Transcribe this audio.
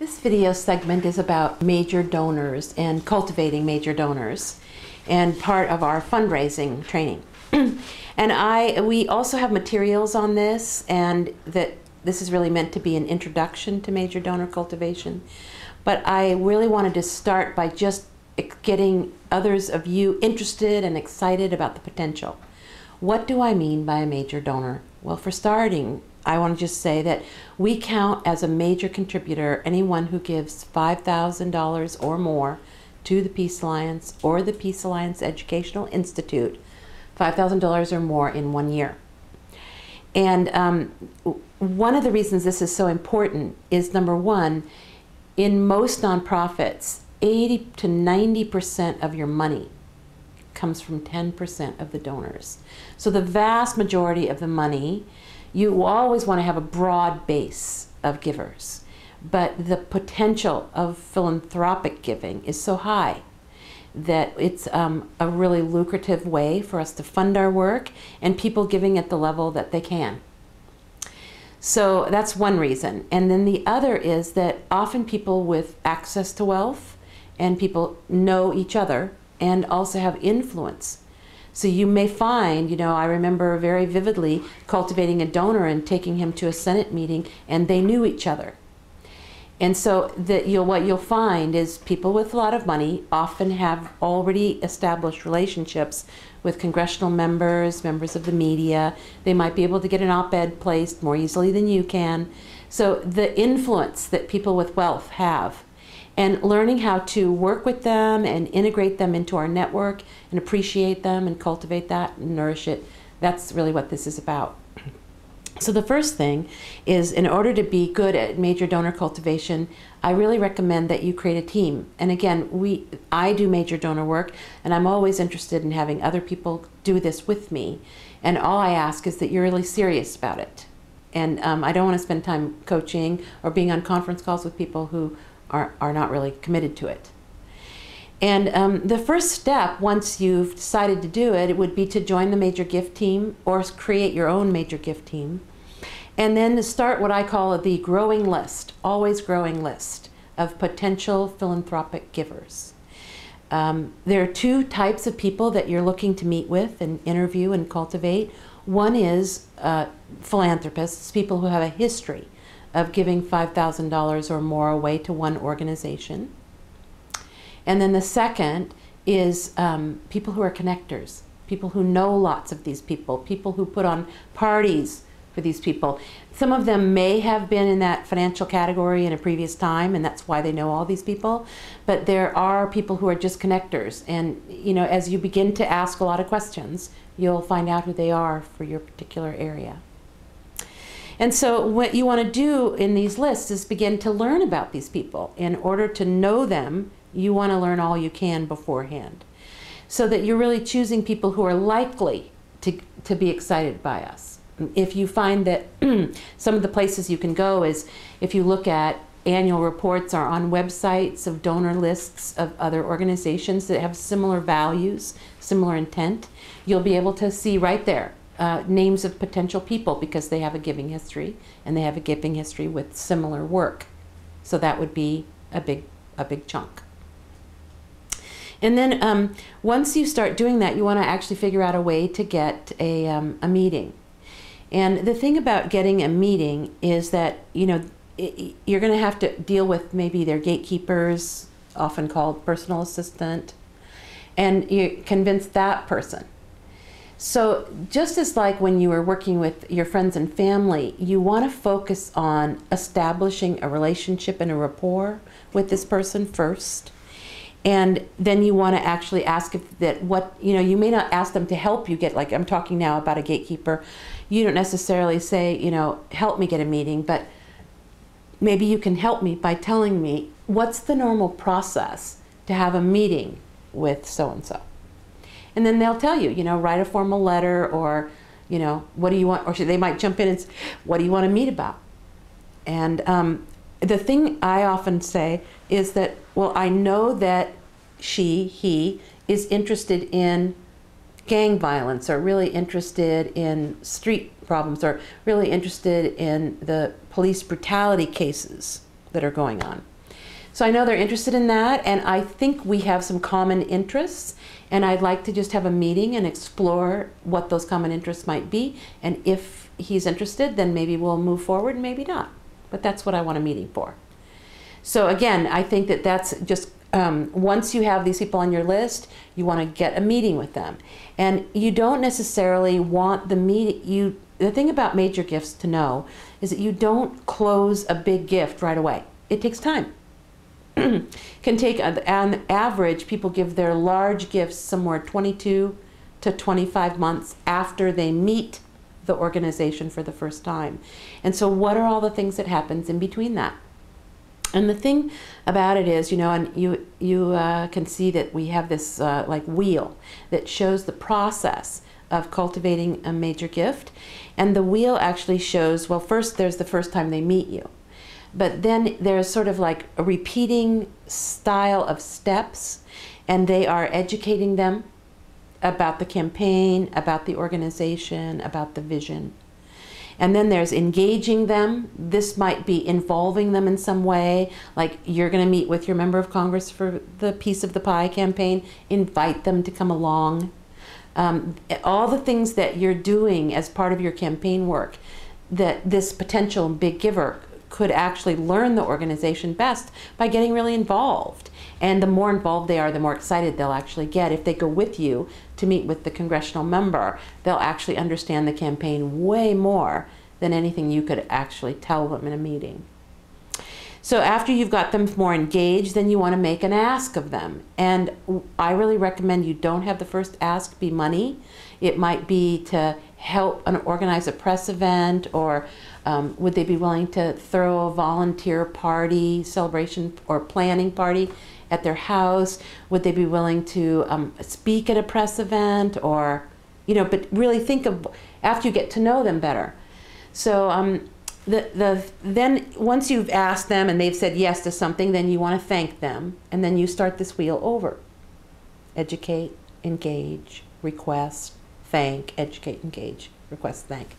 This video segment is about major donors and cultivating major donors, and part of our fundraising training. We also have materials on this, and that this is really meant to be an introduction to major donor cultivation. But I really wanted to start by just getting others of you interested and excited about the potential. What do I mean by a major donor? Well, for starting, I want to just say that we count as a major contributor anyone who gives $5,000 or more to the Peace Alliance or the Peace Alliance Educational Institute, $5,000 or more in 1 year. And one of the reasons this is so important is, number one, in most nonprofits, 80 to 90% of your money comes from 10% of the donors. So the vast majority of the money, you always want to have a broad base of givers, but the potential of philanthropic giving is so high that it's a really lucrative way for us to fund our work, and people giving at the level that they can. So that's one reason. And then the other is that often people with access to wealth and people know each other and also have influence. So you may find, I remember very vividly cultivating a donor and taking him to a Senate meeting, and they knew each other. And so what you'll find is people with a lot of money often have already established relationships with congressional members, members of the media. They might be able to get an op-ed placed more easily than you can. So the influence that people with wealth have, and learning how to work with them and integrate them into our network and appreciate them and cultivate that and nourish it, that's really what this is about. So the first thing is, in order to be good at major donor cultivation, I really recommend that you create a team. And again, I do major donor work, and I'm always interested in having other people do this with me. And all I ask is that you're really serious about it. And I don't want to spend time coaching or being on conference calls with people who are not really committed to it. And the first step, once you've decided to do it, it would be to join the major gift team or create your own major gift team. And then to start what I call the growing list, always growing list of potential philanthropic givers. There are two types of people that you're looking to meet with and interview and cultivate. One is philanthropists, people who have a history of giving $5,000 or more away to one organization. And then the second is people who are connectors, people who know lots of these people, people who put on parties for these people. Some of them may have been in that financial category in a previous time, and that's why they know all these people. But there are people who are just connectors. And as you begin to ask a lot of questions, you'll find out who they are for your particular area. And so what you want to do in these lists is begin to learn about these people. In order to know them, you want to learn all you can beforehand, so that you're really choosing people who are likely to be excited by us. If you find that some of the places you can go is, if you look at annual reports or on websites of donor lists of other organizations that have similar values, similar intent, you'll be able to see right there names of potential people, because they have a giving history, and they have a giving history with similar work. So that would be a big chunk. And then once you start doing that, you want to actually figure out a way to get a meeting. And the thing about getting a meeting is that you're going to have to deal with maybe their gatekeepers, often called personal assistant, and you convince that person. So just as like when you were working with your friends and family, you want to focus on establishing a relationship and a rapport with this person first. And then you want to actually ask if you may not ask them to help you get, like I'm talking now about a gatekeeper. You don't necessarily say, help me get a meeting, but maybe you can help me by telling me what's the normal process to have a meeting with so-and-so. And then they'll tell you, write a formal letter, or, what do you want? Or they might jump in and say, what do you want to meet about? And the thing I often say is that, well, I know that he is interested in gang violence, or really interested in street problems, or really interested in the police brutality cases that are going on. So I know they're interested in that, and I think we have some common interests, and I'd like to just have a meeting and explore what those common interests might be, and if he's interested, then maybe we'll move forward and maybe not. But that's what I want a meeting for. So again, I think that that's just, once you have these people on your list, you want to get a meeting with them. And you don't necessarily want the meeting, the thing about major gifts to know is that you don't close a big gift right away. It takes time. Can take, on average, people give their large gifts somewhere 22 to 25 months after they meet the organization for the first time. And so what are all the things that happens in between that? And the thing about it is, and you can see that we have this like wheel that shows the process of cultivating a major gift. And the wheel actually shows, well, first there's the first time they meet you. But then there's sort of like a repeating style of steps, and they are educating them about the campaign, about the organization, about the vision. And then there's engaging them. This might be involving them in some way, like you're going to meet with your member of Congress for the Piece of the Pie campaign, invite them to come along. All the things that you're doing as part of your campaign work, that this potential big giver could actually learn the organization best by getting really involved. And the more involved they are, the more excited they'll actually get. If they go with you to meet with the congressional member, they'll actually understand the campaign way more than anything you could actually tell them in a meeting. So after you've got them more engaged, then you want to make an ask of them. And I really recommend you don't have the first ask be money. It might be to help organize a press event, or would they be willing to throw a volunteer party, celebration, or planning party at their house? Would they be willing to speak at a press event, or, but really think of, after you get to know them better. So then once you've asked them and they've said yes to something, then you want to thank them, and then you start this wheel over. Educate, engage, request, thank, educate, engage, request, thank.